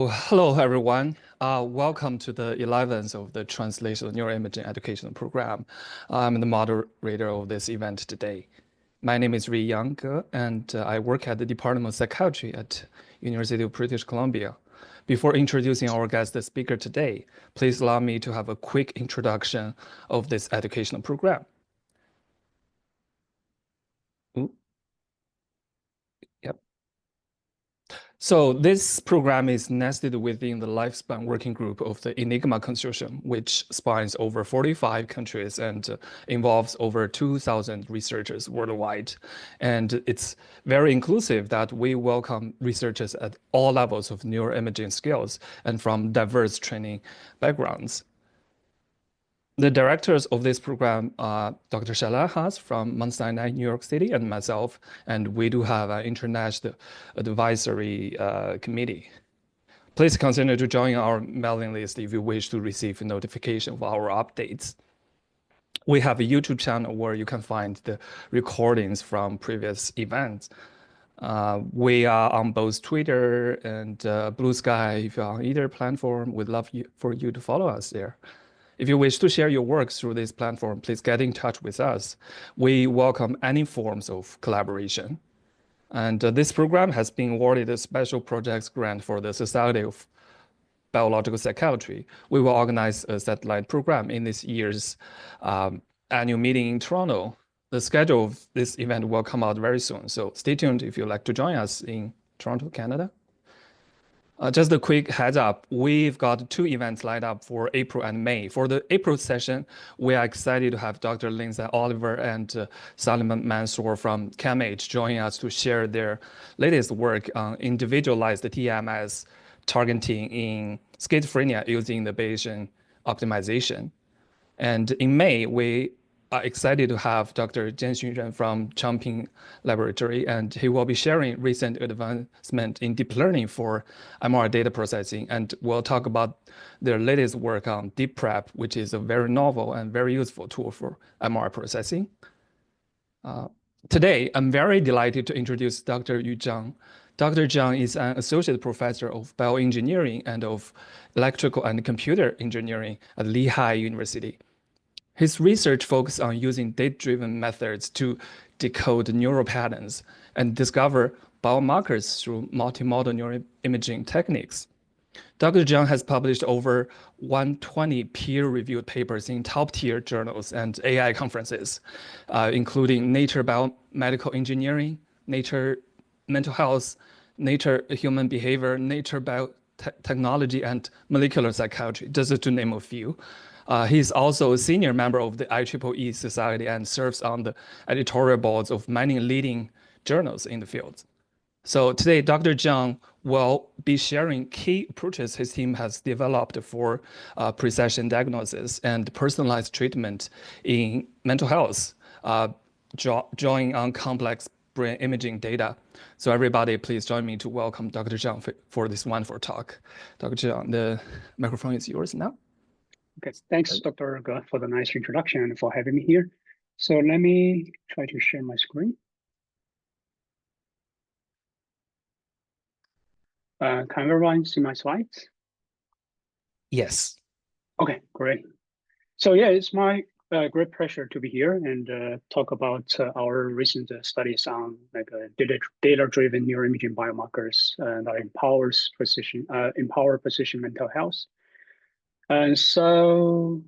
Hello, everyone. Welcome to the 11th of the Translational Neuroimaging Educational Program. I'm the moderator of this event today. My name is Yang Ge, and I work at the Department of Psychiatry at University of British Columbia. Before introducing our guest speaker today, please allow me to have a quick introduction of this educational program. So this program is nested within the lifespan working group of the Enigma Consortium, which spans over 45 countries and involves over 2,000 researchers worldwide. And it's very inclusive that we welcome researchers at all levels of neuroimaging skills and from diverse training backgrounds. The directors of this program are Dr. Shalal Haas from Mount Sinai, New York City, and myself, and we do have an international advisory committee. Please consider to join our mailing list if you wish to receive a notification of our updates. We have a YouTube channel where you can find the recordings from previous events. We are on both Twitter and Blue Sky. If you're on either platform, we'd love for you to follow us there. If you wish to share your work through this platform, please get in touch with us. We welcome any forms of collaboration. And this program has been awarded a special projects grant for the Society of Biological Psychiatry. We will organize a satellite program in this year's annual meeting in Toronto. The schedule of this event will come out very soon, so stay tuned if you'd like to join us in Toronto, Canada. Just a quick heads up, we've got 2 events lined up for April and May. For the April session, we are excited to have Dr. Lindsay Oliver and Salman Mansour from CAMH join us to share their latest work on individualized TMS targeting in schizophrenia using the Bayesian optimization. And in May, we are excited to have Dr. Jianxun Ren from Changping Laboratory, and he will be sharing recent advancement in deep learning for MR data processing, and we'll talk about their latest work on DeepPrep, which is a very novel and very useful tool for MR processing. Today, I'm very delighted to introduce Dr. Yu Zhang. Dr. Zhang is an Associate Professor of Bioengineering and of Electrical and Computer Engineering at Lehigh University. His research focuses on using data-driven methods to decode neural patterns and discover biomarkers through multimodal neuroimaging techniques. Dr. Zhang has published over 120 peer-reviewed papers in top-tier journals and AI conferences, including Nature Biomedical Engineering, Nature Mental Health, Nature Human Behaviour, Nature Biotechnology, and Molecular Psychiatry, just to name a few. He's also a senior member of the IEEE Society and serves on the editorial boards of many leading journals in the field. So today, Dr. Zhang will be sharing key approaches his team has developed for precision diagnosis and personalized treatment in mental health, drawing on complex brain imaging data. So everybody, please join me to welcome Dr. Zhang for this wonderful talk. Dr. Zhang, the microphone is yours now. Okay, thanks, Dr. Ge, for the nice introduction and for having me here. So let me try to share my screen. Can everyone see my slides? Yes. Okay, great. So yeah, it's my great pleasure to be here and talk about our recent studies on data-driven neuroimaging biomarkers that empower precision mental health. And so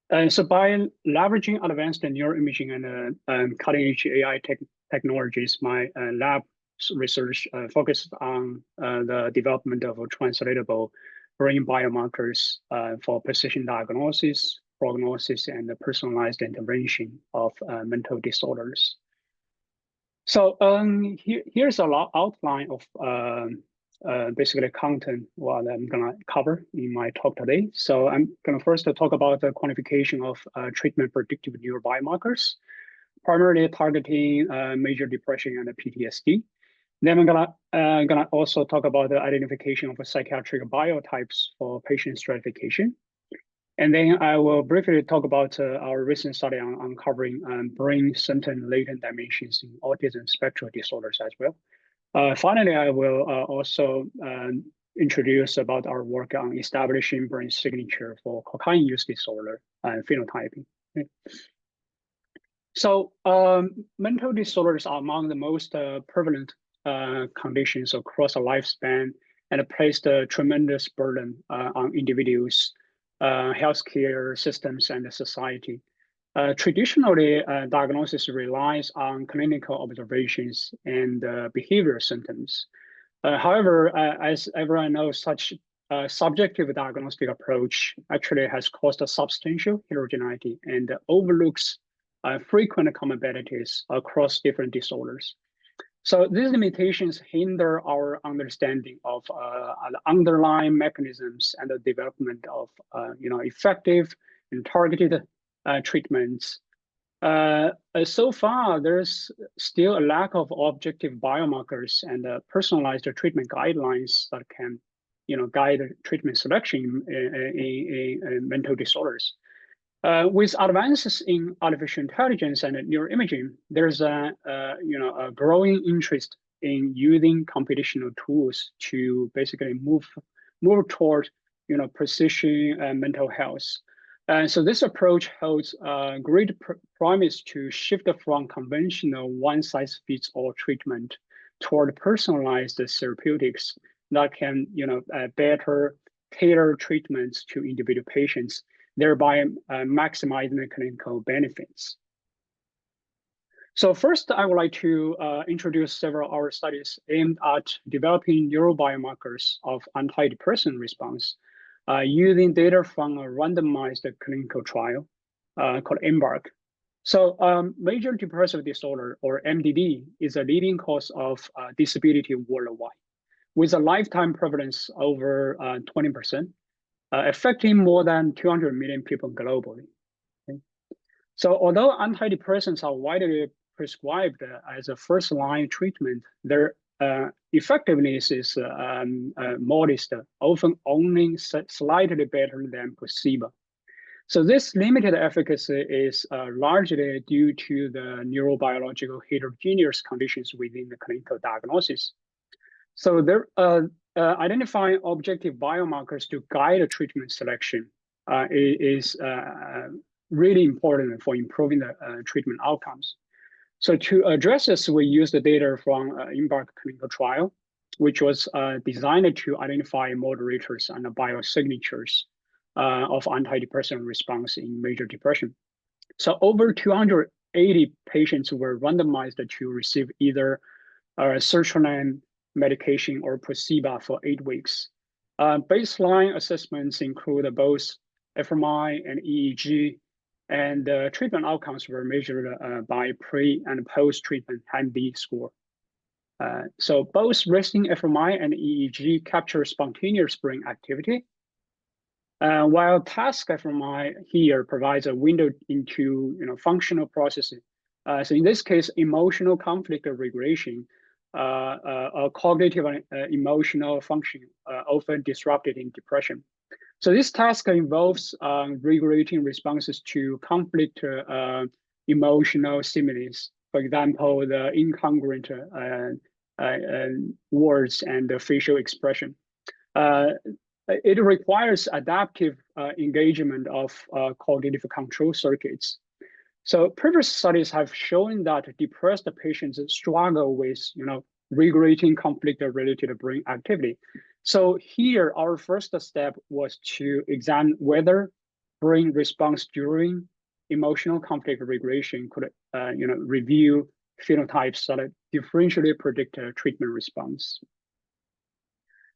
by leveraging advanced neuroimaging and cutting-edge AI technologies, my lab research focused on the development of translatable brain biomarkers for precision diagnosis, prognosis, and personalized intervention of mental disorders. So here's a outline of basically content what I'm gonna cover in my talk today. So I'm gonna first talk about the quantification of treatment predictive neurobiomarkers, primarily targeting major depression and PTSD. Then I'm gonna also talk about the identification of psychiatric biotypes for patient stratification. And then I will briefly talk about our recent study on uncovering brain symptom latent dimensions in autism spectrum disorders as well. Finally, I will also introduce about our work on establishing brain signature for cocaine use disorder and phenotyping. Okay. So mental disorders are among the most prevalent conditions across a lifespan and place a tremendous burden on individuals, healthcare systems, and society. Traditionally, diagnosis relies on clinical observations and behavioral symptoms. However, as everyone knows, such subjective diagnostic approach actually has caused a substantial heterogeneity and overlooks frequent comorbidities across different disorders. So these limitations hinder our understanding of the underlying mechanisms and the development of effective and targeted treatments. So far, there's still a lack of objective biomarkers and personalized treatment guidelines that can guide treatment selection in mental disorders. With advances in artificial intelligence and neuroimaging, there's a growing interest in using computational tools to basically move toward precision mental health. So this approach holds great promise to shift from conventional one-size-fits-all treatment toward personalized therapeutics that can better tailor treatments to individual patients, thereby maximizing the clinical benefits. So first, I would like to introduce several of our studies aimed at developing neurobiomarkers of antidepressant response using data from a randomized clinical trial called EMBARK. So major depressive disorder, or MDD, is a leading cause of disability worldwide, with a lifetime prevalence over 20%. Affecting more than 200 million people globally. Okay. So although antidepressants are widely prescribed as a first-line treatment, their effectiveness is modest, often only slightly better than placebo. So this limited efficacy is largely due to the neurobiological heterogeneous conditions within the clinical diagnosis. So there identifying objective biomarkers to guide a treatment selection is really important for improving the treatment outcomes. So to address this, we use the data from EMBARK clinical trial, which was designed to identify moderators and biosignatures of antidepressant response in major depression. So over 280 patients were randomized to receive either sertraline medication or placebo for 8 weeks. Baseline assessments include both fMRI and EEG, and treatment outcomes were measured by pre and post-treatment HAM-D score. So both resting fMRI and EEG capture spontaneous brain activity, while task fMRI here provides a window into functional processing. So in this case, emotional conflict regulation, cognitive and emotional function often disrupted in depression. So this task involves regulating responses to conflict emotional stimuli, for example, the incongruent words and the facial expression. It requires adaptive engagement of cognitive control circuits. So previous studies have shown that depressed patients struggle with regulating conflict-related brain activity. So here, our first step was to examine whether brain response during emotional conflict regulation could review phenotypes that differentially predict treatment response.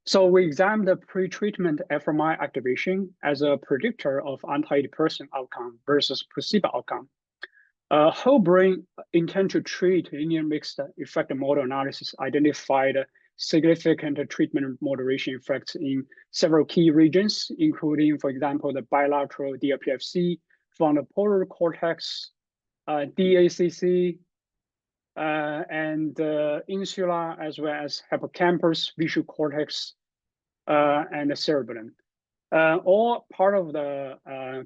So we examined the pre-treatment fMRI activation as a predictor of antidepressant outcome versus placebo outcome. Whole brain intent to treat linear mixed effect model analysis identified significant treatment moderation effects in several key regions, including, for example, the bilateral DLPFC, frontotemporal cortex, DACC, and insula, as well as hippocampus, visual cortex, and the cerebellum, all part of the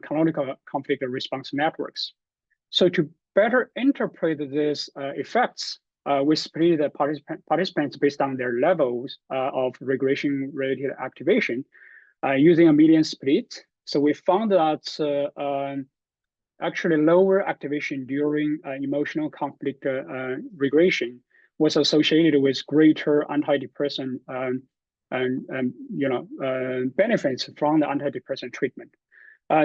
canonical conflict response networks. So to better interpret these effects, we split the participants based on their levels of regression-related activation using a median split. So we found that actually lower activation during emotional conflict regression was associated with greater antidepressant benefits from the antidepressant treatment.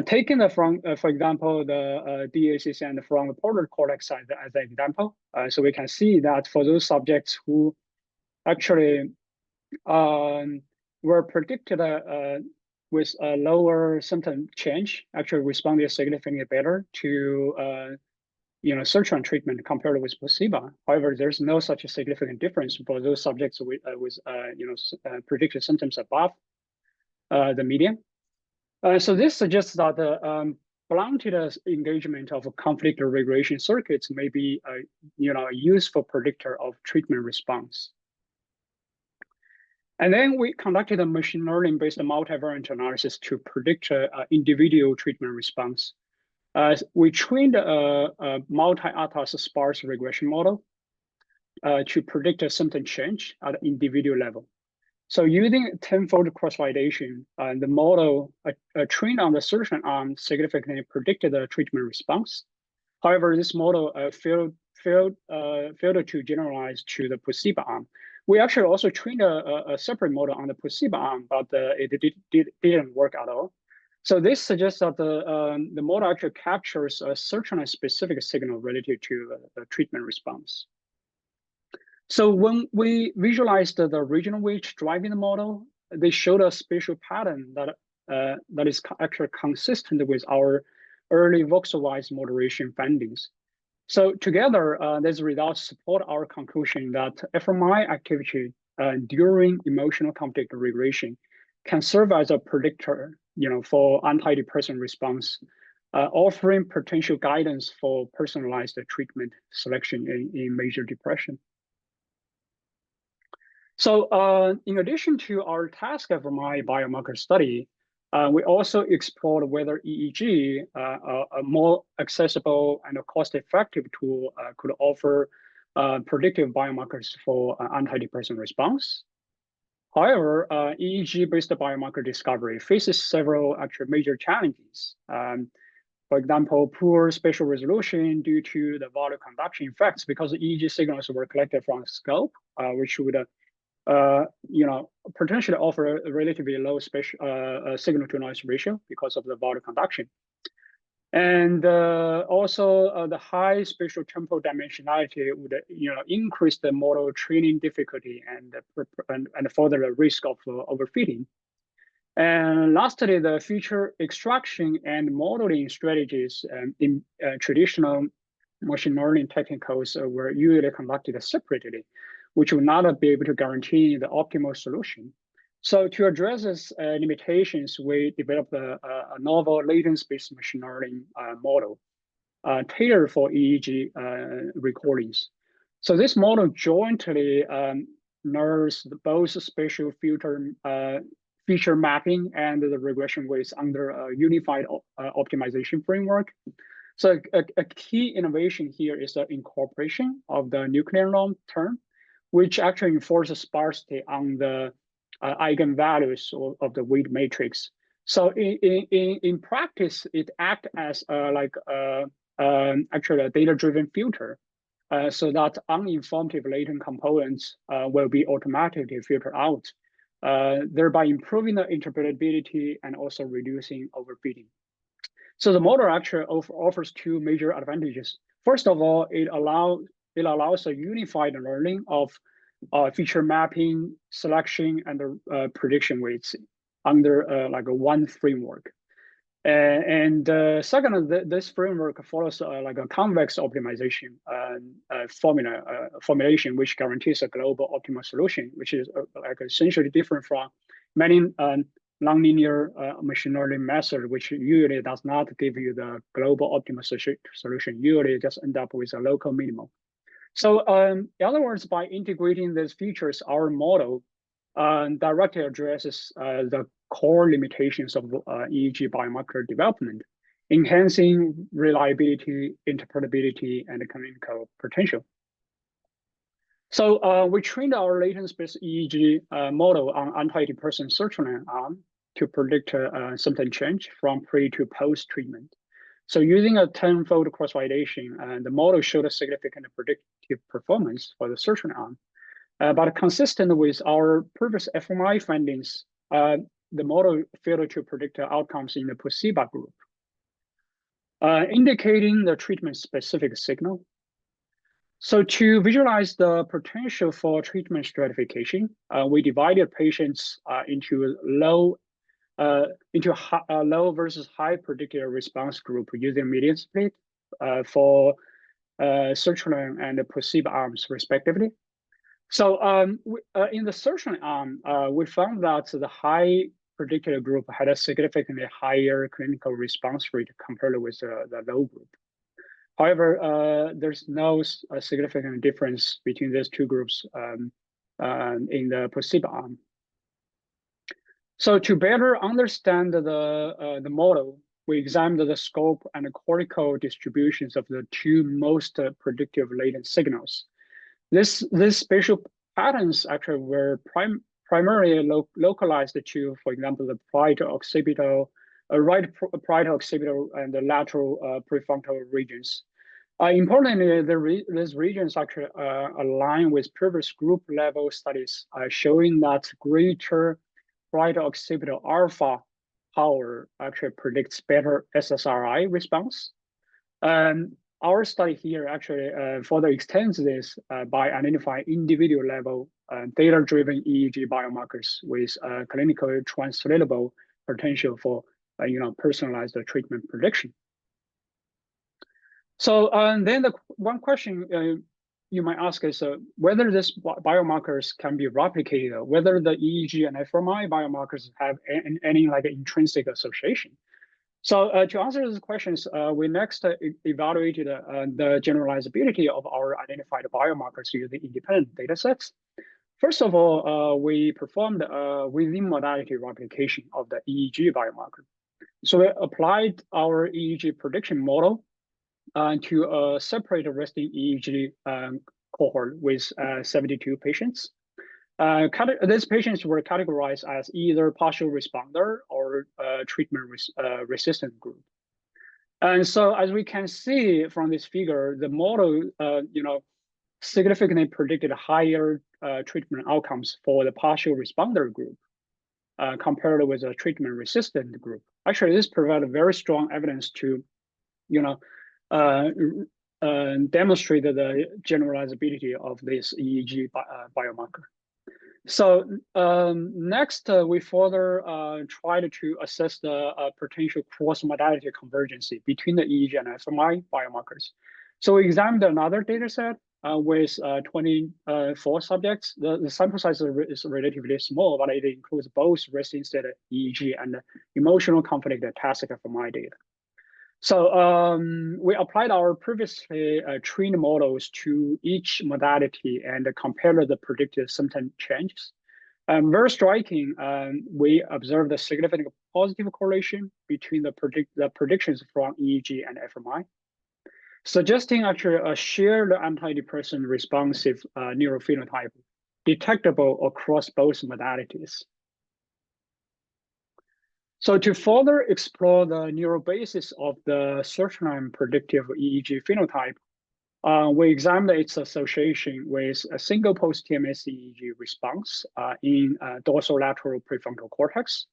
Taking for example, the DACC and the frontal cortex as an example, so we can see that for those subjects who actually were predicted with a lower symptom change, actually responded significantly better to search-on treatment compared with placebo. However, there's no such a significant difference for those subjects with predicted symptoms above the median. So this suggests that the blunted engagement of conflict regression circuits may be a useful predictor of treatment response. And then we conducted a machine learning-based multivariate analysis to predict individual treatment response. We trained a multi-atlas sparse regression model to predict a symptom change at the individual level. So using tenfold cross-validation, the model trained on the surgeon arm significantly predicted the treatment response. However, this model failed to generalize to the placebo arm. We actually also trained a separate model on the placebo arm, but it didn't work at all. So this suggests that the model actually captures a certain specific signal related to the treatment response. So when we visualized the regional weight driving the model, they showed a spatial pattern that is actually consistent with our early voxel-wise moderation findings. So together, these results support our conclusion that fMRI activity during emotional conflict regression can serve as a predictor, for antidepressant response, offering potential guidance for personalized treatment selection in major depression. So in addition to our task fMRI biomarker study, we also explored whether EEG, a more accessible and a cost-effective tool, could offer predictive biomarkers for antidepressant response. However, EEG-based biomarker discovery faces several actually major challenges. For example, poor spatial resolution due to the value conduction effects, because the EEG signals were collected from scope, which would potentially offer a relatively low signal-to-noise ratio because of the value conduction. And also the high spatial temporal dimensionality would increase the model training difficulty and further the risk of overfitting. And lastly, the feature extraction and modeling strategies in traditional machine learning technicals were usually conducted separately, which will not be able to guarantee the optimal solution. So to address these limitations, we developed a novel latent-based machine learning model tailored for EEG recordings. So this model jointly nerves both spatial feature mapping and the regression weights under a unified optimization framework. So a key innovation here is the incorporation of the nuclear norm term, which actually enforces sparsity on the eigenvalues of the weight matrix. So in practice, it acts as actually a data-driven filter, so that uninformed latent components will be automatically filtered out, thereby improving the interpretability and also reducing overfitting. So the model actually offers two major advantages. First of all, it allows a unified learning of feature mapping, selection, and prediction weights under like a one framework. And second, this framework follows like a convex optimization formulation, which guarantees a global optimal solution, which is like essentially different from many nonlinear machine learning method, which usually does not give you the global optimal solution. Usually just end up with a local minimum. So in other words, by integrating these features, our model directly addresses the core limitations of EEG biomarker development, enhancing reliability, interpretability, and clinical potential. So we trained our latent-based EEG model on antidepressant sertraline arm to predict symptom change from pre to post-treatment. So using a 10-fold cross-validation, the model showed a significant predictive performance for the sertraline arm. But consistent with our previous FMI findings, the model failed to predict outcomes in the placebo group, indicating the treatment-specific signal. So to visualize the potential for treatment stratification, we divided patients into low versus high predicted response group using median split for sertraline and the placebo arms respectively. So in the sertraline arm, we found that the high predicted group had a significantly higher clinical response rate compared with the low group. However, there's no significant difference between these two groups in the placebo arm. So to better understand the model, we examined the scope and the cortical distributions of the two most predictive latent signals. These spatial patterns actually were primarily localized to, for example, the parietal occipital, right parietal occipital and the lateral prefrontal regions. Importantly, these regions actually align with previous group level studies showing that greater parietal occipital alpha power actually predicts better SSRI response. Our study here actually further extends this by identifying individual level data-driven EEG biomarkers with clinically translatable potential for personalized treatment prediction. So then the one question you might ask is whether these biomarkers can be replicated, whether the EEG and fMRI biomarkers have any like intrinsic association. So to answer these questions, we next evaluated the generalizability of our identified biomarkers using independent data sets. First of all, we performed within modality replication of the EEG biomarker. So we applied our EEG prediction model to a separate resting EEG cohort with 72 patients. These patients were categorized as either partial responder or treatment resistant group. And so as we can see from this figure, the model significantly predicted higher treatment outcomes for the partial responder group compared with a treatment resistant group. Actually, this provided very strong evidence to demonstrate the generalizability of this EEG biomarker. So next, we further tried to assess the potential cross-modality convergence between the EEG and fMRI biomarkers. So we examined another data set with 24 subjects. The sample size is relatively small, but it includes both resting state EEG and emotional conflict task fMRI data. So we applied our previously trained models to each modality and compared the predicted symptom changes. Very striking, we observed a significant positive correlation between the predictions from EEG and fMRI, suggesting actually a shared antidepressant responsive neurophenotype detectable across both modalities. So to further explore the neural basis of the sertraline predictive EEG phenotype, we examined its association with a single post-TMS EEG response in dorsolateral prefrontal cortex.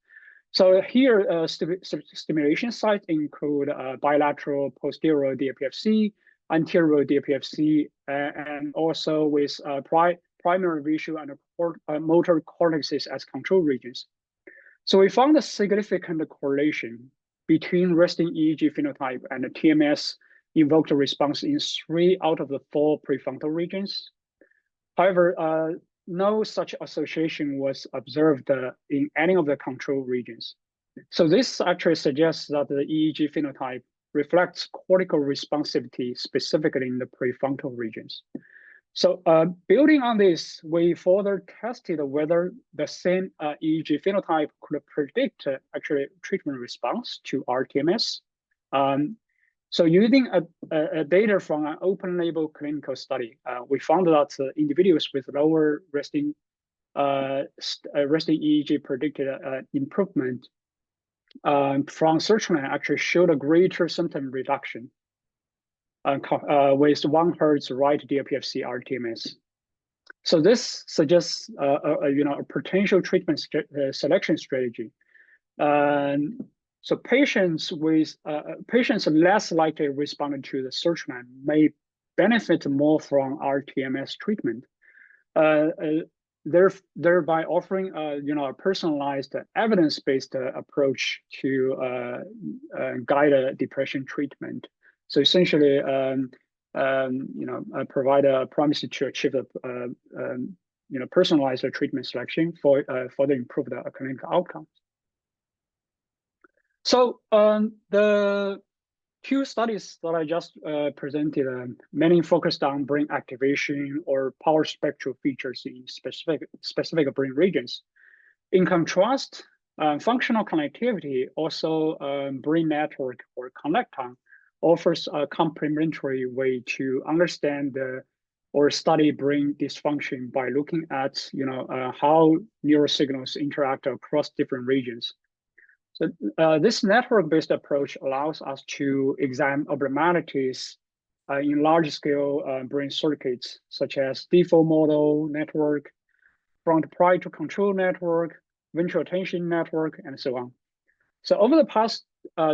So here, stimulation sites include bilateral posterior DPFC, anterior DPFC, and also with primary visual and motor cortexes as control regions. So we found a significant correlation between resting EEG phenotype and the TMS invoked response in 3 out of the 4 prefrontal regions. However, no such association was observed in any of the control regions. So this actually suggests that the EEG phenotype reflects cortical responsivity specifically in the prefrontal regions. So building on this, we further tested whether the same EEG phenotype could predict actually treatment response to RTMS. So using a data from an open label clinical study, we found that individuals with lower resting EEG predicted improvement from searchline actually showed a greater symptom reduction with 1 Hz right DLPFC RTMS. So this suggests a potential treatment selection strategy. So patients less likely responding to the searchline may benefit more from RTMS treatment, thereby offering a personalized evidence-based approach to guide a depression treatment. So essentially, provide a promise to achieve a personalized treatment selection for the improved clinical outcomes. So the 2 studies that I just presented, many focused on brain activation or power spectral features in specific brain regions. In contrast, functional connectivity, also brain network or connecton, offers a complementary way to understand or study brain dysfunction by looking at how neurosignals interact across different regions. So this network-based approach allows us to examine abnormalities in large-scale brain circuits, such as default model network, front parietal control network, ventral attention network, and so on. So over the past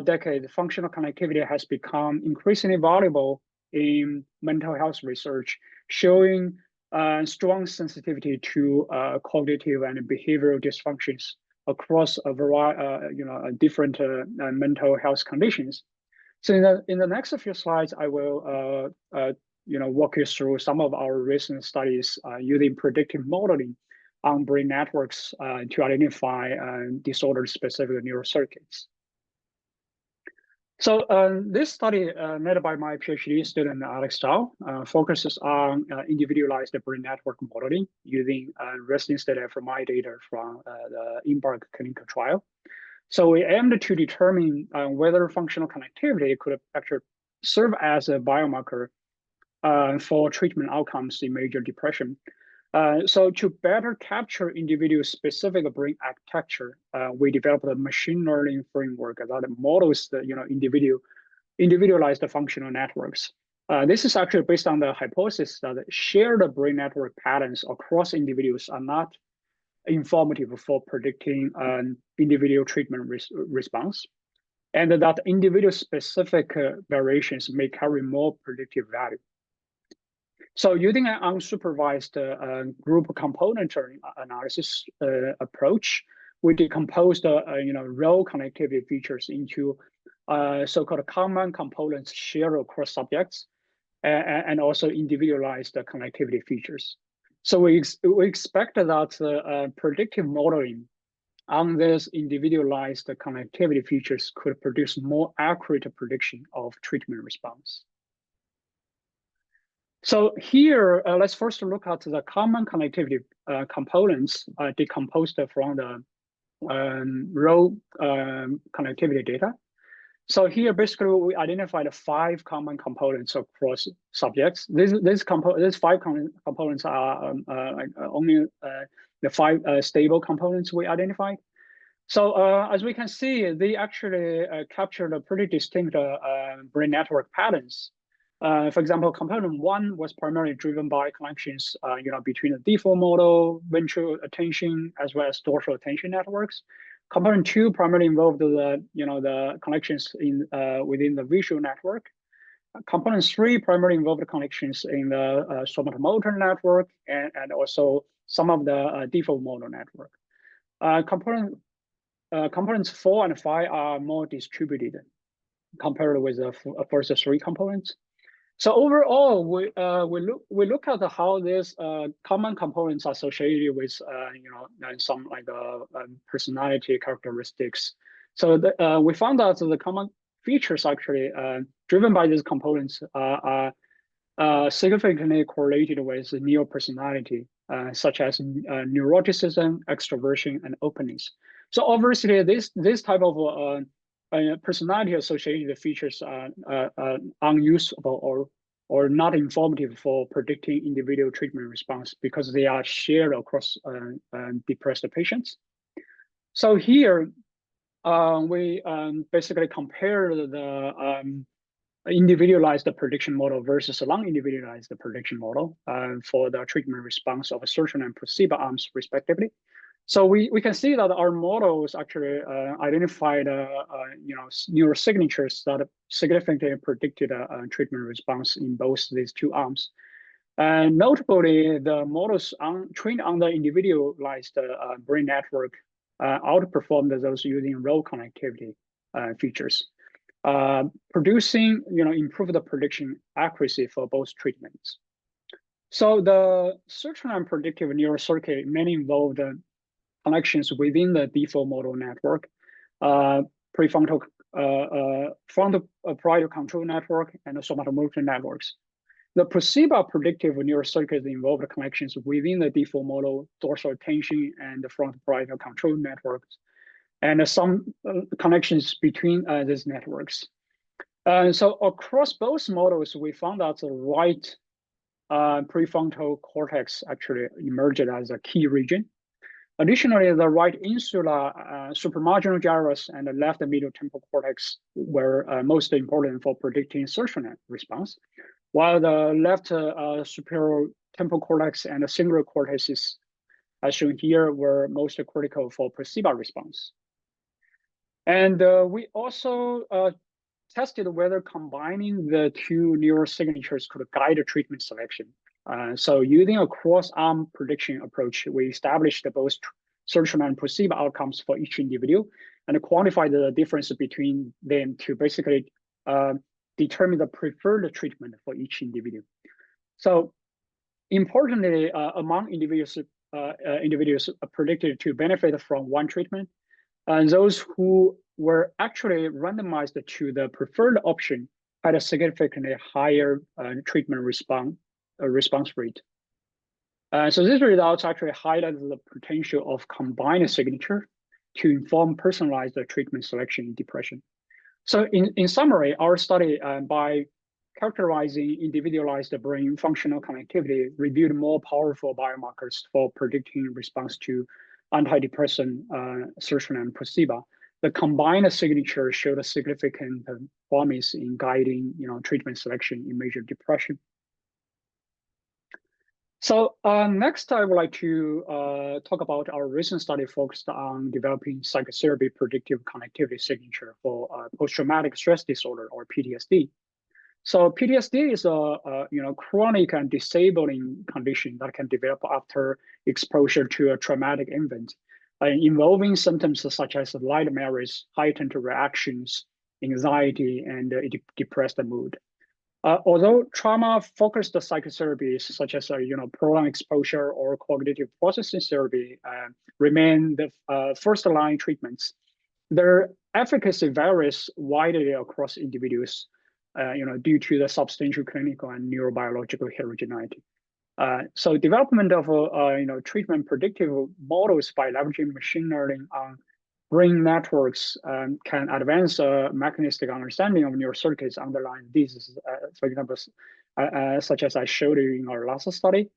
decade, functional connectivity has become increasingly valuable in mental health research, showing strong sensitivity to cognitive and behavioral dysfunctions across a variety, different mental health conditions. So in the next few slides, I will walk you through some of our recent studies using predictive modeling on brain networks to identify disorder-specific neural circuits. So this study, led by my PhD student Alex Zhang, focuses on individualized brain network modeling using residence data from my data from the Embark clinical trial. So we aimed to determine whether functional connectivity could actually serve as a biomarker for treatment outcomes in major depression. So to better capture individual-specific brain architecture, we developed a machine learning framework that models the individualized functional networks. This is actually based on the hypothesis that shared brain network patterns across individuals are not informative for predicting an individual treatment response, and that individual-specific variations may carry more predictive value. So using an unsupervised group component analysis approach, we decomposed row connectivity features into so-called common components shared across subjects, and also individualized connectivity features. So we expect that predictive modeling on these individualized connectivity features could produce more accurate prediction of treatment response. So here, let's first look at the common connectivity components decomposed from the row connectivity data. So here, basically, we identified 5 common components across subjects. These 5 components are only the 5 stable components we identified. So as we can see, they actually captured a pretty distinct brain network patterns. For example, component 1 was primarily driven by connections, between the default model, ventral attention, as well as dorsal attention networks. Component 2 primarily involved the connections within the visual network. Component 3 primarily involved the connections in the somatomotor network and also some of the default model network. Components 4 and 5 are more distributed compared with the first 3 components. So overall, we look at how these common components are associated with some personality characteristics. So we found out that the common features actually driven by these components are significantly correlated with neo-personality, such as neuroticism, extroversion, and openness. So obviously, this type of personality-associated features are unusable or not informative for predicting individual treatment response because they are shared across depressed patients. So here, we basically compare the individualized prediction model versus a non-individualized prediction model for the treatment response of search and placebo arms, respectively. So we can see that our models actually identified neurosignatures that significantly predicted treatment response in both these two arms. And notably, the models trained on the individualized brain network outperformed those using row connectivity features, producing improved prediction accuracy for both treatments. So the search and predictive neurocircuit mainly involved connections within the default model network, prefrontal frontal parietal control network, and the somatomotor networks. The placebo predictive neurocircuits involved connections within the default model, dorsal attention, and the frontal parietal control networks, and some connections between these networks. So across both models, we found that the right prefrontal cortex actually emerged as a key region. Additionally, the right insular supramarginal gyrus and the left medial temporal cortex were most important for predicting search response, while the left superior temporal cortex and the cingulate cortices, as shown here, were most critical for placebo response. And we also tested whether combining the two neurosignatures could guide treatment selection. So using a cross-arm prediction approach, we established both search and placebo outcomes for each individual and quantified the difference between them to basically determine the preferred treatment for each individual. So importantly, among individuals predicted to benefit from one treatment, and those who were actually randomized to the preferred option had a significantly higher treatment response rate. So these results actually highlight the potential of combined signature to inform personalized treatment selection in depression. So in summary, our study, by characterizing individualized brain functional connectivity, revealed more powerful biomarkers for predicting response to antidepressant, serotonin, and placebo. The combined signature showed a significant promise in guiding treatment selection in major depression. So next, I would like to talk about our recent study focused on developing psychotherapy predictive connectivity signature for post-traumatic stress disorder, or PTSD. So PTSD is a chronic and disabling condition that can develop after exposure to a traumatic event, involving symptoms such as nightmares, heightened reactions, anxiety, and depressed mood. Although trauma-focused psychotherapies such as prolonged exposure or cognitive processing therapy remain the first-line treatments, their efficacy varies widely across individuals, due to the substantial clinical and neurobiological heterogeneity. So development of treatment predictive models by leveraging machine learning on brain networks can advance a mechanistic understanding of neurocircuits underlying diseases, for example, such as I showed you in our last study.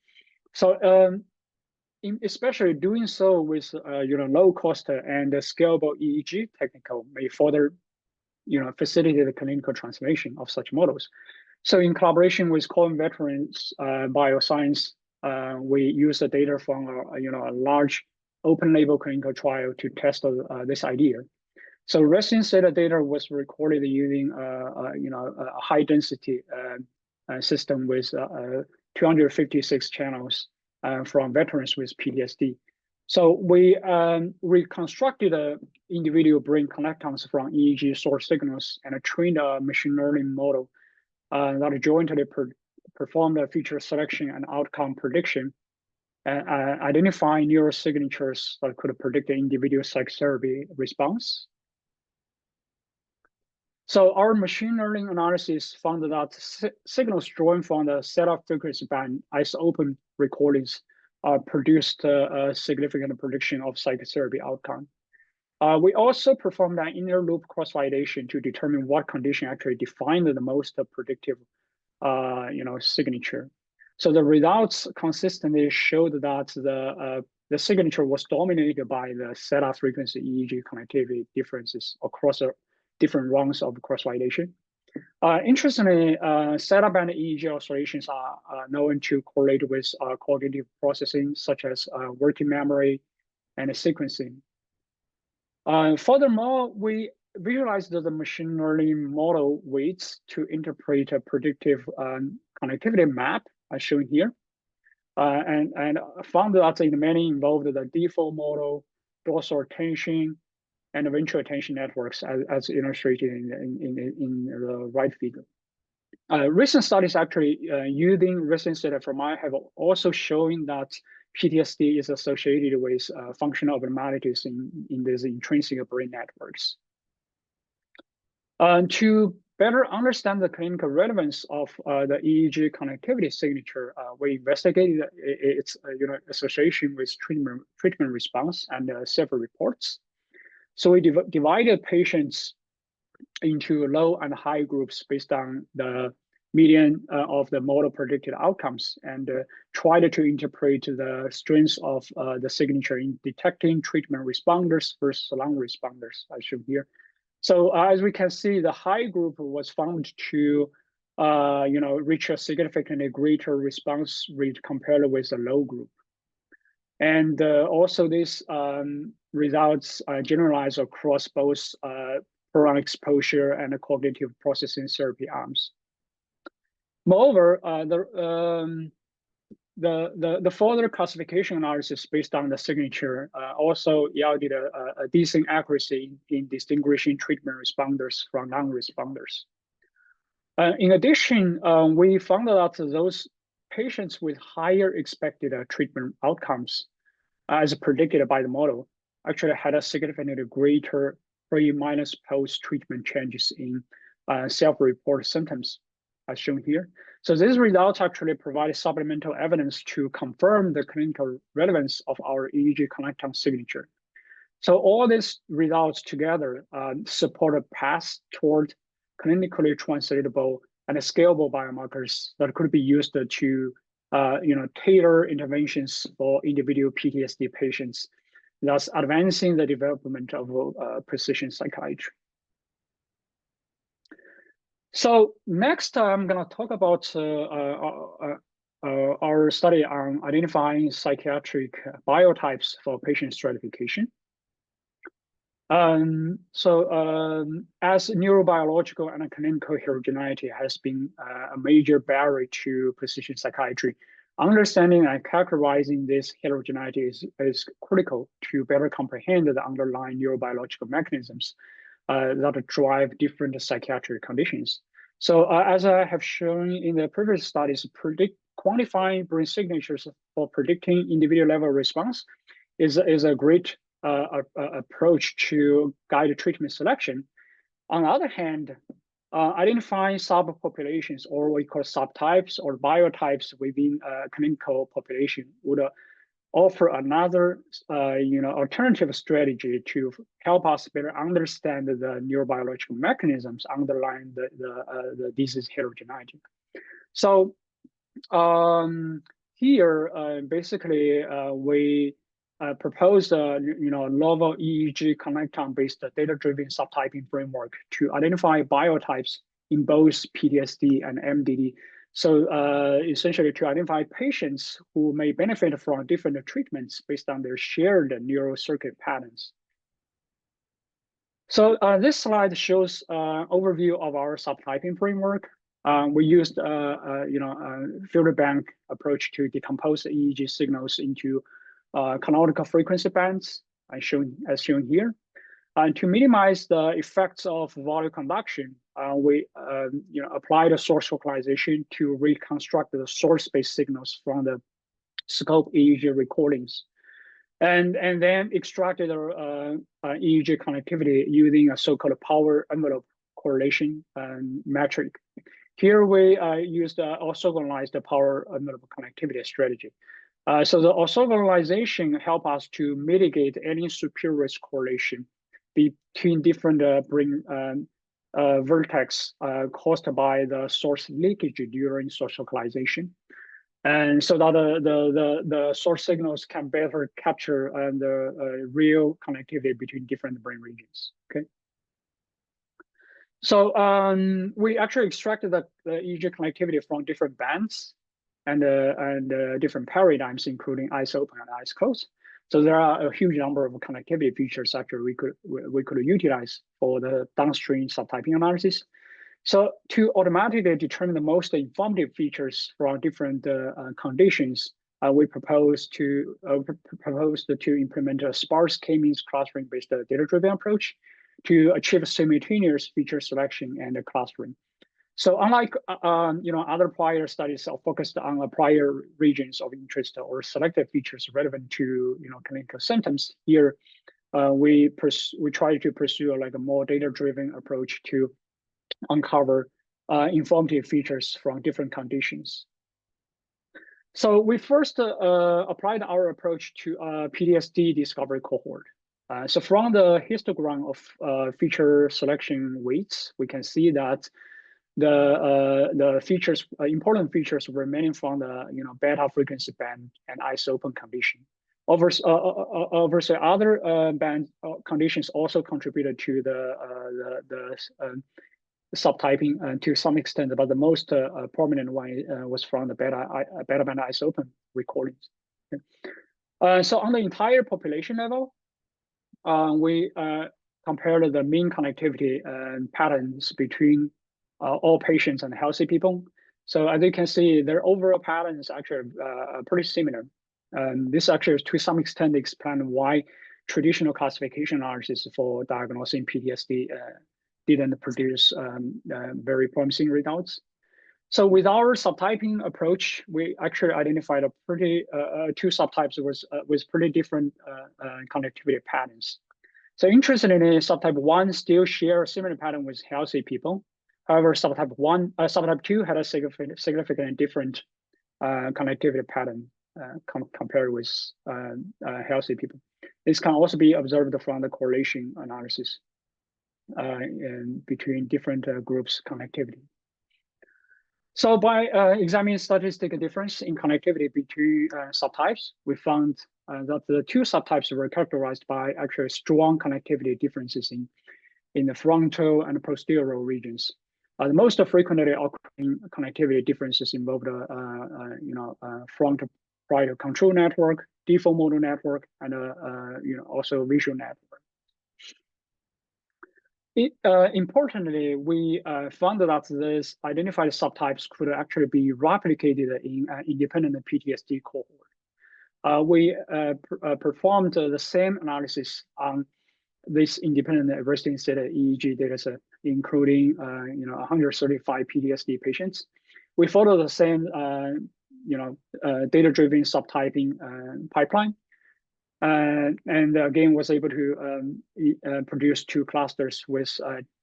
So especially doing so with low cost and scalable EEG technique may further facilitate the clinical translation of such models. So in collaboration with Colin Veterans Bioscience, we use the data from a large open label clinical trial to test this idea. So resonance data was recorded using a high density system with 256 channels from veterans with PTSD. So we reconstructed individual brain connectons from EEG source signals and trained a machine learning model that jointly performed a feature selection and outcome prediction, identifying neurosignatures that could predict the individual psychotherapy response. So our machine learning analysis found that signals drawn from the setup frequency band as open recordings produced a significant prediction of psychotherapy outcome. We also performed an inner loop cross-validation to determine what condition actually defined the most predictive signature. So the results consistently showed that the signature was dominated by the theta frequency EEG connectivity differences across different rounds of cross-validation. Interestingly, theta band EEG oscillations are known to correlate with cognitive processing, such as working memory and sequencing. Furthermore, we visualized the machine learning model weights to interpret a predictive connectivity map, as shown here, and found that in many involved the default model, dorsal attention, and ventral attention networks, as illustrated in the right figure. Recent studies actually using recent data from I have also shown that PTSD is associated with functional abnormalities in these intrinsic brain networks. To better understand the clinical relevance of the EEG connectivity signature, we investigated its association with treatment response and several reports. So we divided patients into low and high groups based on the median of the model predicted outcomes, and tried to interpret the strengths of the signature in detecting treatment responders versus non-responders, as shown here. So as we can see, the high group was found to reach a significantly greater response rate compared with the low group. And also these results generalized across both prolonged exposure and cognitive processing therapy arms. Moreover, the further classification analysis based on the signature also yielded a decent accuracy in distinguishing treatment responders from non-responders. In addition, we found that those patients with higher expected treatment outcomes, as predicted by the model, actually had a significantly greater pre-minus post-treatment changes in self-reported symptoms, as shown here. So these results actually provide supplemental evidence to confirm the clinical relevance of our EEG connectome signature. So all these results together support a path toward clinically translatable and scalable biomarkers that could be used to tailor interventions for individual PTSD patients, thus advancing the development of precision psychiatry. So next, I'm going to talk about our study on identifying psychiatric biotypes for patient stratification. As neurobiological and clinical heterogeneity has been a major barrier to precision psychiatry, understanding and characterizing this heterogeneity is critical to better comprehend the underlying neurobiological mechanisms that drive different psychiatric conditions. So as I have shown in the previous studies, quantifying brain signatures for predicting individual level response is a great approach to guide treatment selection. On the other hand, identifying subpopulations, or what we call subtypes or biotypes within a clinical population, would offer another alternative strategy to help us better understand the neurobiological mechanisms underlying the disease heterogeneity. So here, basically, we proposed a novel EEG connectome-based data-driven subtyping framework to identify biotypes in both PTSD and MDD. So essentially to identify patients who may benefit from different treatments based on their shared neural circuit patterns. So this slide shows an overview of our subtyping framework. We used a filter bank approach to decompose the EEG signals into canonical frequency bands, as shown here. And to minimize the effects of volume conduction, we applied a source localization to reconstruct the source-based signals from the scope EEG recordings, and then extracted EEG connectivity using a so-called power envelope correlation metric. Here we used orthogonalized power envelope connectivity strategy. So the orthogonalization help us to mitigate any superior risk correlation between different brain vertex caused by the source leakage during socialization. And so that the source signals can better capture the real connectivity between different brain regions. Okay. So we actually extracted the EEG connectivity from different bands and different paradigms, including eyes open and eyes closed. So there are a huge number of connectivity features actually we could utilize for the downstream subtyping analysis. So to automatically determine the most informative features from different conditions, we proposed to implement a sparse k-means clustering-based data-driven approach to achieve simultaneous feature selection and clustering. So unlike other prior studies focused on prior regions of interest or selected features relevant to clinical symptoms, here we try to pursue like a more data-driven approach to uncover informative features from different conditions. So we first applied our approach to PTSD discovery cohort. So from the histogram of feature selection weights, we can see that the features, important features remaining from the beta frequency band and eyes open condition. Obviously, other band conditions also contributed to the subtyping to some extent, but the most prominent one was from the beta band eyes open recordings. Okay. So on the entire population level, we compared the mean connectivity patterns between all patients and healthy people. So as you can see, their overall patterns actually pretty similar. This actually, to some extent, explains why traditional classification analysis for diagnosing PTSD didn't produce very promising results. So with our subtyping approach, we actually identified a pretty two subtypes with pretty different connectivity patterns. So interestingly, subtype 1 still share a similar pattern with healthy people. However, subtype 2 had a significantly different connectivity pattern compared with healthy people. This can also be observed from the correlation analysis between different groups' connectivity. So by examining statistical difference in connectivity between subtypes, we found that the two subtypes were characterized by actually strong connectivity differences in the frontal and posterior regions. The most frequently occurring connectivity differences involved frontal parietal control network, default modal network, and also visual network. Importantly, we found that these identified subtypes could actually be replicated in an independent PTSD cohort. We performed the same analysis on this independent resting state EEG dataset, including 135 PTSD patients. We followed the same data-driven subtyping pipeline. And again, was able to produce two clusters with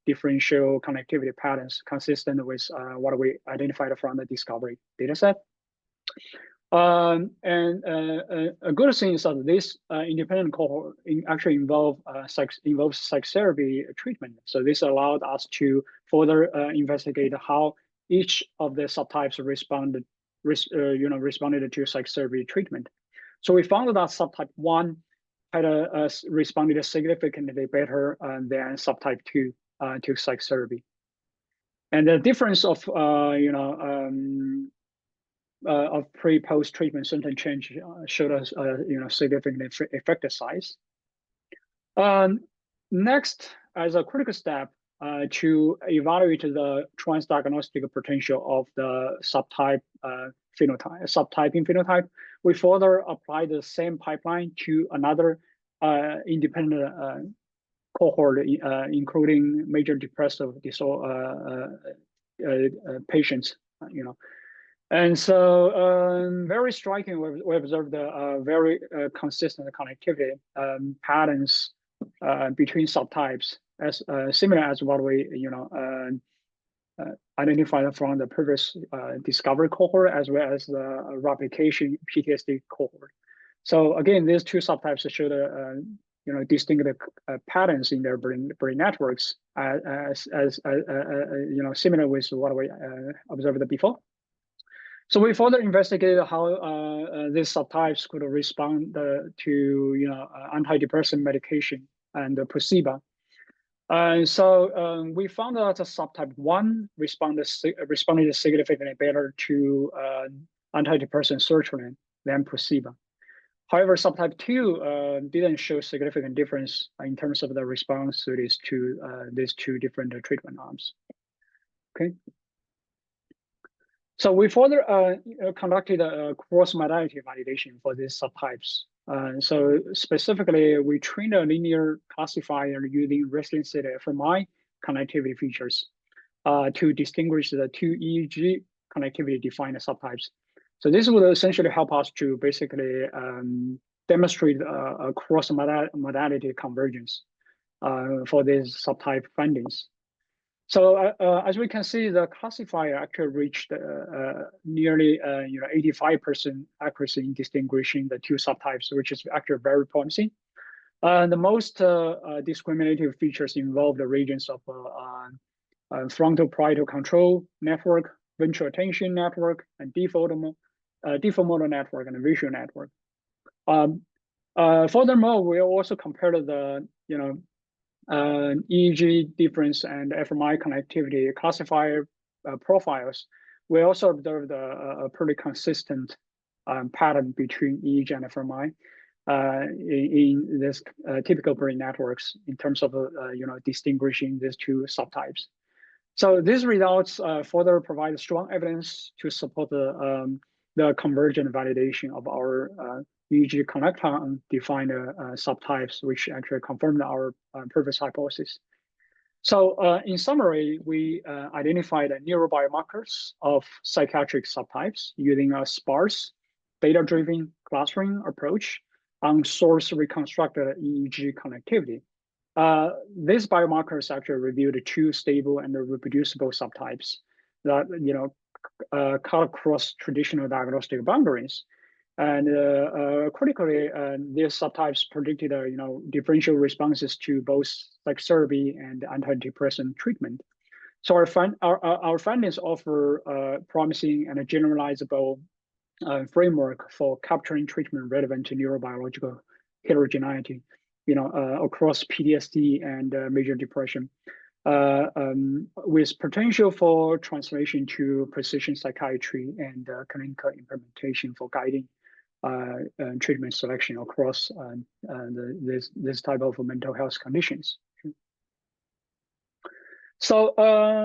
differential connectivity patterns consistent with what we identified from the discovery dataset. And a good thing is that this independent cohort actually involves psychotherapy treatment. So this allowed us to further investigate how each of the subtypes responded to psychotherapy treatment. So we found that subtype 1 had responded significantly better than subtype 2 to psychotherapy. And the difference of pre-post treatment symptom change showed us significant effective size. Next, as a critical step to evaluate the transdiagnostic potential of the subtyping phenotype, we further applied the same pipeline to another independent cohort, including major depressive disorder patients. And so very striking, we observed very consistent connectivity patterns between subtypes, as similar as what we identified from the previous discovery cohort, as well as the replication PTSD cohort. So again, these two subtypes showed distinct patterns in their brain networks, similar with what we observed before. So we further investigated how these subtypes could respond to antidepressant medication and placebo. So we found that subtype 1 responded significantly better to antidepressant sertraline than placebo. However, subtype 2 didn't show significant difference in terms of the response to these two different treatment arms. Okay. So we further conducted a cross-modality validation for these subtypes. So specifically, we trained a linear classifier using restless fMRI connectivity features to distinguish the two EEG connectivity defined subtypes. So this will essentially help us to basically demonstrate a cross-modality convergence for these subtype findings. So as we can see, the classifier actually reached nearly 85% accuracy in distinguishing the two subtypes, which is actually very promising. The most discriminative features involve the regions of frontal parietal control network, ventral attention network, and default motor network and visual network. Furthermore, we also compared the EEG difference and fMRI connectivity classifier profiles. We also observed a pretty consistent pattern between EEG and fMRI in this typical brain networks in terms of distinguishing these two subtypes. So these results further provide strong evidence to support the convergent validation of our EEG connecton defined subtypes, which actually confirmed our previous hypothesis. So in summary, we identified neurobiomarkers of psychiatric subtypes using a sparse, data-driven clustering approach on source reconstructed EEG connectivity. These biomarkers actually revealed two stable and reproducible subtypes that cut across traditional diagnostic boundaries. And critically, these subtypes predicted differential responses to both psychotherapy and antidepressant treatment. So our findings offer promising and generalizable framework for capturing treatment relevant to neurobiological heterogeneity, across PTSD and major depression, with potential for translation to precision psychiatry and clinical implementation for guiding treatment selection across this type of mental health conditions. So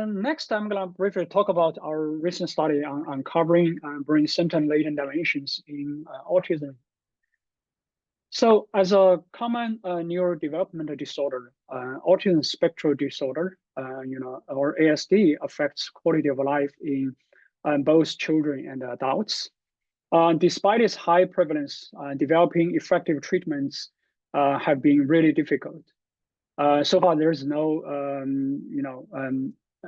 next, I'm going to briefly talk about our recent study on uncovering brain symptom latent dimensions in autism. So as a common neurodevelopmental disorder, autism spectrum disorder, or ASD, affects quality of life in both children and adults. Despite its high prevalence, developing effective treatments have been really difficult. So far, there is no,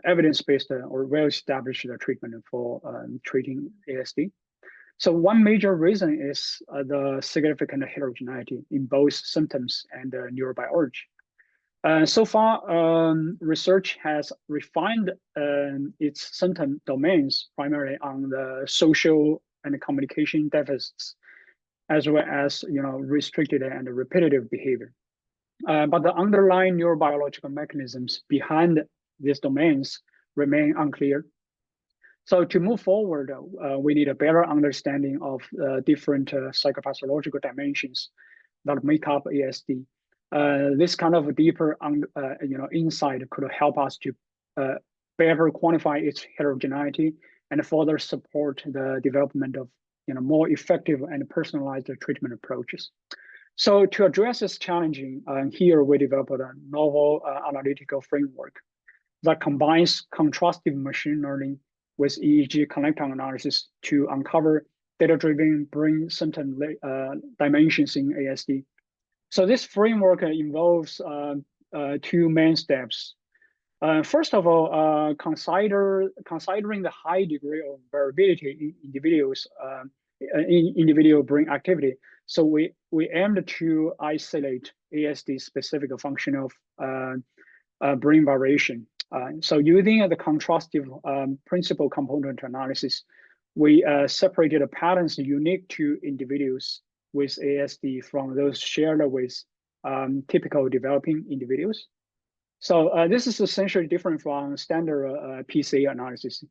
evidence-based or well-established treatment for treating ASD. So one major reason is the significant heterogeneity in both symptoms and neurobiology. So far, research has refined its symptom domains primarily on the social and communication deficits, as well as restricted and repetitive behavior. But the underlying neurobiological mechanisms behind these domains remain unclear. So to move forward, we need a better understanding of different psychopathological dimensions that make up ASD. This kind of deeper insight could help us to better quantify its heterogeneity and further support the development of more effective and personalized treatment approaches. So to address this challenging, here we developed a novel analytical framework that combines contrastive machine learning with EEG connecton analysis to uncover data-driven brain symptom dimensions in ASD. So this framework involves two main steps. First of all, considering the high degree of variability in individuals, in individual brain activity. So we aimed to isolate ASD-specific functional brain variation. So using the contrastive principal component analysis, we separated the patterns unique to individuals with ASD from those shared with typical developing individuals. So this is essentially different from standard PCA analysis.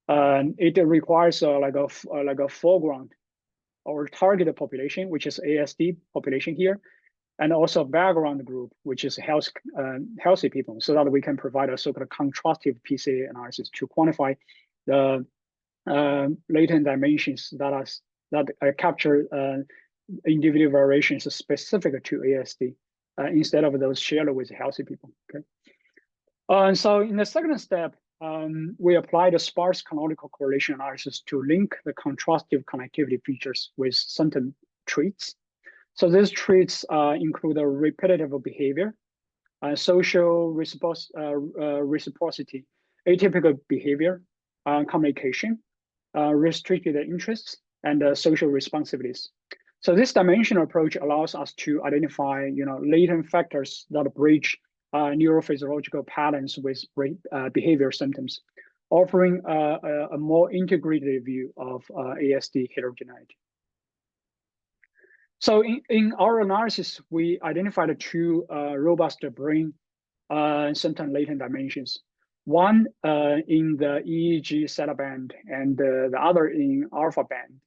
It requires like a foreground or targeted population, which is ASD population here, and also background group, which is healthy people, so that we can provide a so-called contrastive PCA analysis to quantify the latent dimensions that capture individual variations specific to ASD instead of those shared with healthy people. Okay. So in the second step, we applied a sparse canonical correlation analysis to link the contrastive connectivity features with symptom traits. So these traits include a repetitive behavior, social reciprocity, atypical behavior, communication, restricted interests, and social responsibilities. So this dimensional approach allows us to identify, latent factors that bridge neurophysiological patterns with behavior symptoms, offering a more integrated view of ASD heterogeneity. So in our analysis, we identified two robust brain symptom latent dimensions. One in the EEG theta band and the other in alpha band.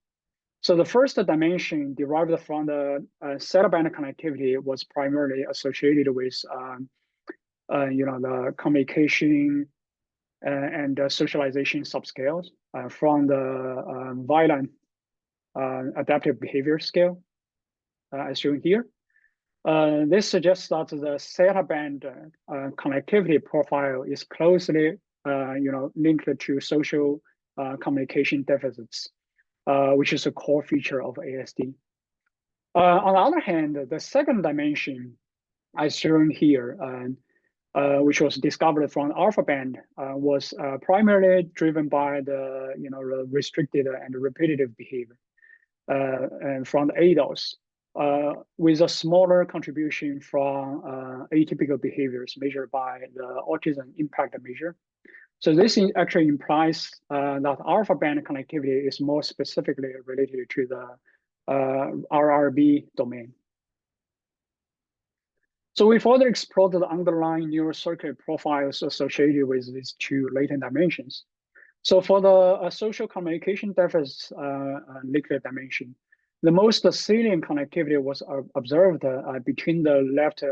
So the first dimension derived from the theta band connectivity was primarily associated with the communication and socialization subscales from the violent adaptive behavior scale, as shown here. This suggests that the theta band connectivity profile is closely linked to social communication deficits, which is a core feature of ASD. On the other hand, the second dimension, as shown here, which was discovered from alpha band, was primarily driven by the restricted and repetitive behavior and from the adults, with a smaller contribution from atypical behaviors measured by the autism impact measure. So this actually implies that alpha band connectivity is more specifically related to the RRB domain. So we further explored the underlying neurocircuit profiles associated with these two latent dimensions. So for the social communication deficits linked dimension, the most salient connectivity was observed between the left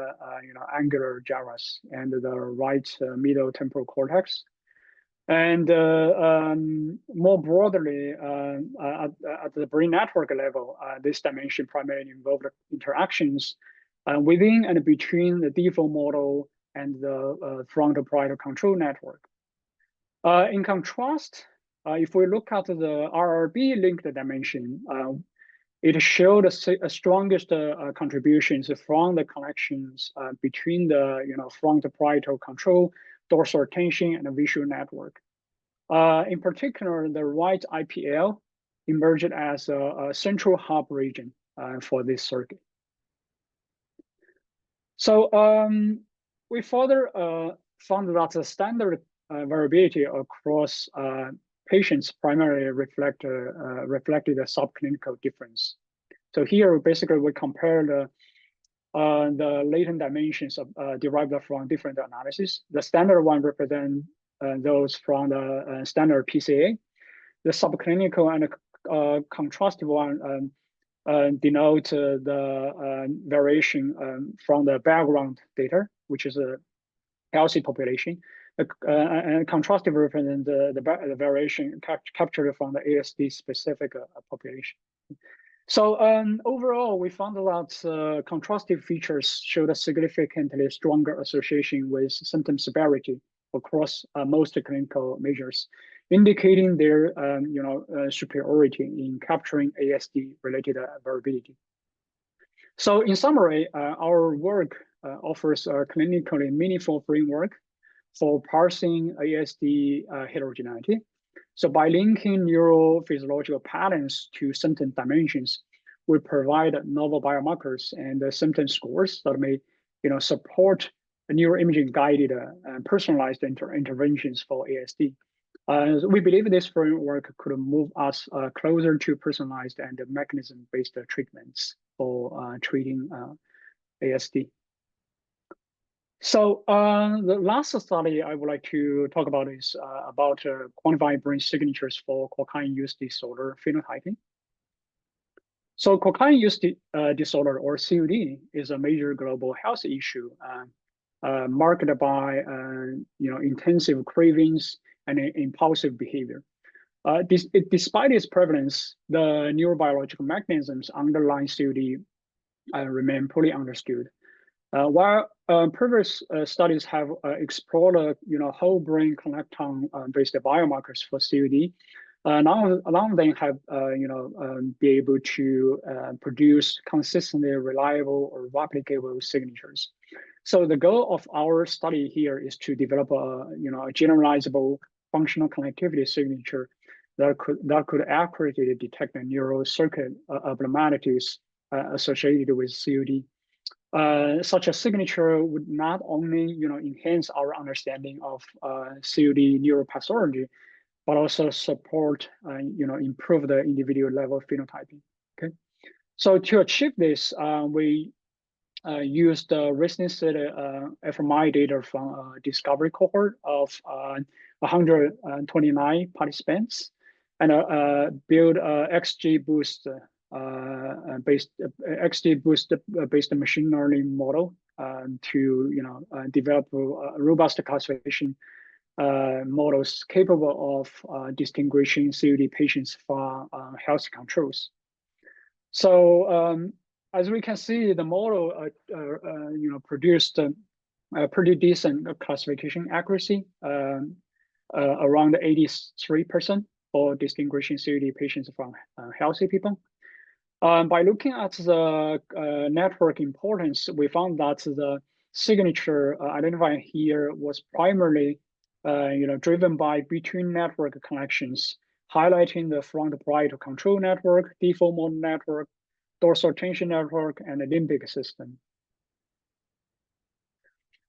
angular gyrus and the right middle temporal cortex. And more broadly, at the brain network level, this dimension primarily involved interactions within and between the default model and the frontal parietal control network. In contrast, if we look at the RRB linked dimension, it showed the strongest contributions from the connections between the frontal parietal control, dorsal attention, and the visual network. In particular, the right IPL emerged as a central hub region for this circuit. So we further found that the standard variability across patients primarily reflected a subclinical difference. So here, basically, we compare the latent dimensions derived from different analyses. The standard one represents those from the standard PCA. The subclinical and contrastive one denote the variation from the background data, which is a healthy population. And contrastive represent the variation captured from the ASD specific population. So overall, we found that contrastive features showed a significantly stronger association with symptom severity across most clinical measures, indicating their superiority in capturing ASD-related variability. So in summary, our work offers a clinically meaningful framework for parsing ASD heterogeneity. So by linking neurophysiological patterns to symptom dimensions, we provide novel biomarkers and symptom scores that may support neuroimaging guided personalized interventions for ASD. We believe this framework could move us closer to personalized and mechanism-based treatments for treating ASD. So the last study I would like to talk about is about quantifying brain signatures for cocaine use disorder phenotyping. So cocaine use disorder, or CUD, is a major global health issue marked by intensive cravings and impulsive behavior. Despite its prevalence, the neurobiological mechanisms underlying CUD remain poorly understood. While previous studies have explored whole brain collectron-based biomarkers for CUD, none of them have be able to produce consistently reliable or replicable signatures. So the goal of our study here is to develop a generalizable functional connectivity signature that could accurately detect the neural circuit abnormalities associated with CUD. Such a signature would not only enhance our understanding of CUD neuropathology, but also support improve the individual level phenotyping. Okay, so to achieve this, we used the recently fMRI data from a discovery cohort of 129 participants, and build a XGBoost based machine learning model to develop robust classification models capable of distinguishing CUD patients from healthy controls. So as we can see, the model produced a pretty decent classification accuracy, around 83% for distinguishing CUD patients from healthy people. By looking at the network importance, we found that the signature identified here was primarily driven by between network connections, highlighting the front parietal control network, default mode network, dorsal attention network, and the limbic system.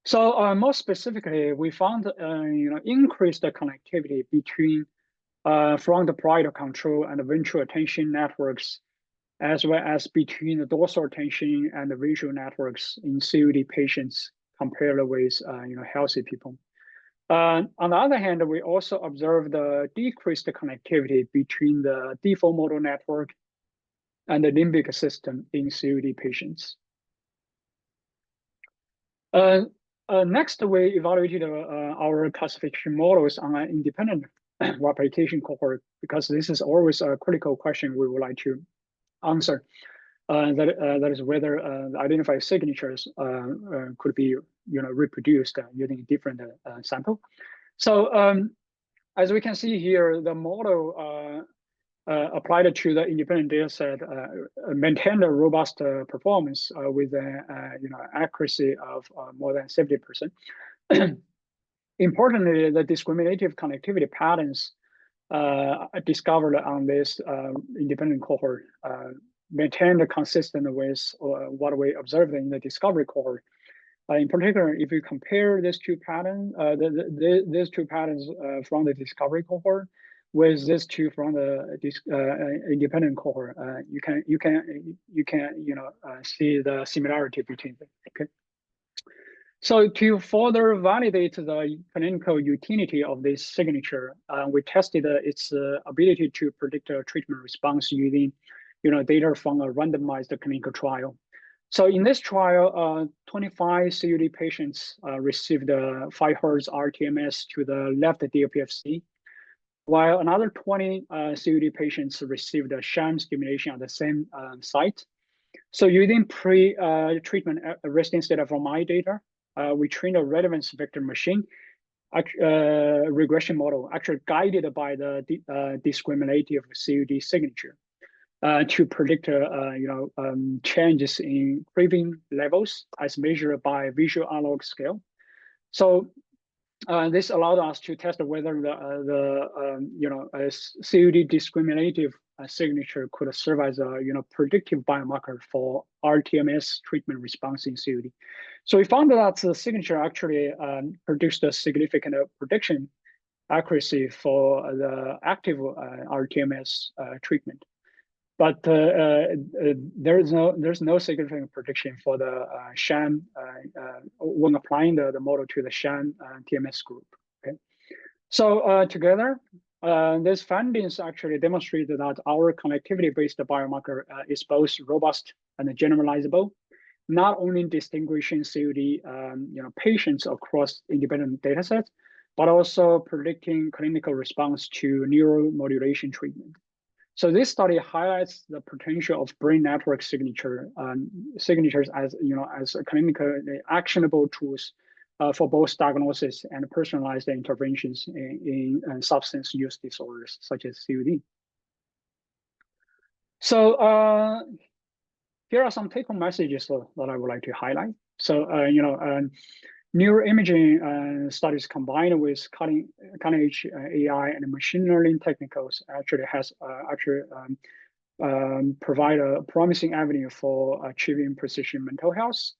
So more specifically, we found increased connectivity between front parietal control and the ventral attention networks, as well as between the dorsal attention and the visual networks in CUD patients compared with healthy people. On the other hand, we also observed the decreased connectivity between the default mode network and the limbic system in CUD patients. Next, we evaluated our classification models on an independent replication cohort, because this is always a critical question we would like to answer. That is whether the identified signatures could be reproduced using different sample. So as we can see here, the model applied to the independent data set maintained a robust performance with an accuracy of more than 70%. Importantly, the discriminative connectivity patterns discovered on this independent cohort maintained consistent with what we observed in the discovery cohort. In particular, if you compare these two patterns, these two patterns from the discovery cohort with these two from the independent cohort, you can see the similarity between them. Okay. So to further validate the clinical utility of this signature, we tested its ability to predict a treatment response using data from a randomized clinical trial. So in this trial, 25 CUD patients received 5 Hz rTMS to the left DLPFC, while another 20 CUD patients received a sham stimulation at the same site. So using pre-treatment resting state fMRI data, we trained a relevance vector machine regression model, actually guided by the discriminative CUD signature, to predict changes in craving levels as measured by visual analog scale. So this allowed us to test whether CUD discriminative signature could serve as a predictive biomarker for RTMS treatment response in CUD. So we found that the signature actually produced a significant prediction accuracy for the active RTMS treatment. But there's no significant prediction for the sham when applying the model to the sham TMS group. Okay, so together, these findings actually demonstrated that our connectivity-based biomarker is both robust and generalizable, not only distinguishing CUD patients across independent datasets, but also predicting clinical response to neuromodulation treatment. So this study highlights the potential of brain network signatures as as clinically actionable tools for both diagnosis and personalized interventions in substance use disorders such as CUD. So here are some take-home messages that I would like to highlight. So neuroimaging studies combined with cutting-edge AI and machine learning technicals actually has provide a promising avenue for achieving precision mental health.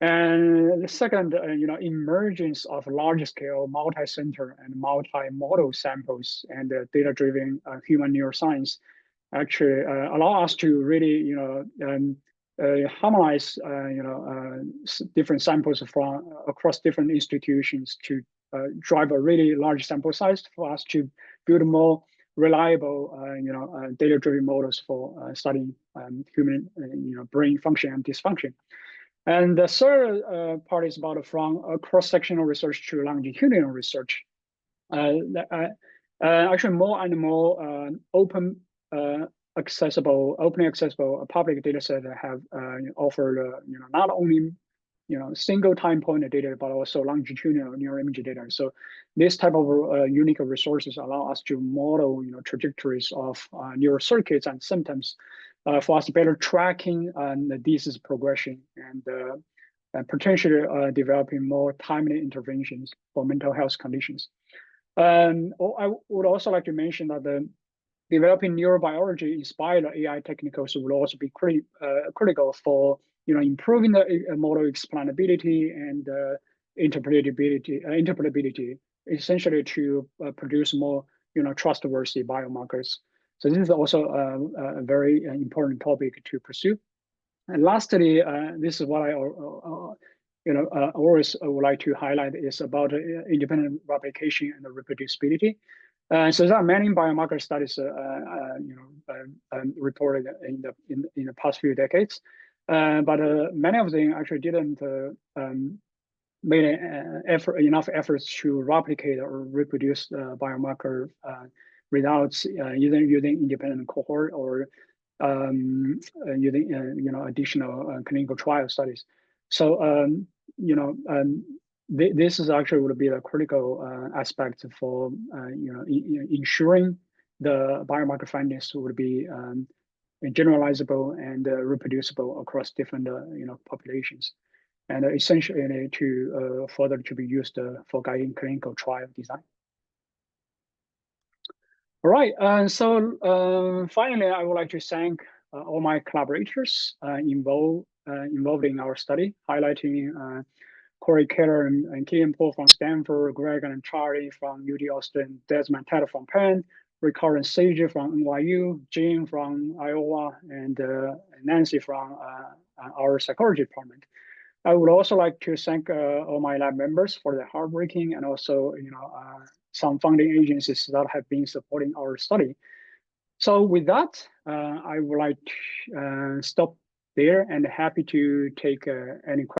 And the second, emergence of large-scale, multi-center and multi-modal samples and data-driven human neuroscience actually allow us to really, harmonize, different samples from across different institutions to drive a really large sample size for us to build more reliable, data-driven models for studying human, brain function and dysfunction. And the third part is about from cross-sectional research to longitudinal research. Actually, more and more openly accessible public data set have offered not only single time point data but also longitudinal neuroimaging data. So this type of unique resources allow us to model trajectories of neural circuits and symptoms for us better tracking the disease progression and potentially developing more timely interventions for mental health conditions. I would also like to mention that the developing neurobiology inspired AI technicals will also be critical for improving the model explainability and interpretability, essentially to produce more trustworthy biomarkers. So this is also a very important topic to pursue. And lastly, this is what I always would like to highlight is about independent replication and the reproducibility. So there are many biomarker studies, reported in the past few decades, but many of them actually didn't made enough efforts to replicate or reproduce the biomarker results using independent cohort or using additional clinical trial studies. So this is actually would be a critical aspect for ensuring the biomarker findings would be generalizable and reproducible across different populations, and essentially to further to be used for guiding clinical trial design. All right, so finally, I would like to thank all my collaborators involved in our study, highlighting Corey Keller and Killian Paul from Stanford, Greg and Charlie from UT Austin, Desmond Ted from Penn, Rick Sage from NYU, Jane from Iowa, and Nancy from our psychology department. I would also like to thank all my lab members for their hard working, and also some funding agencies that have been supporting our study. So with that, I would like to stop there and happy to take any questions.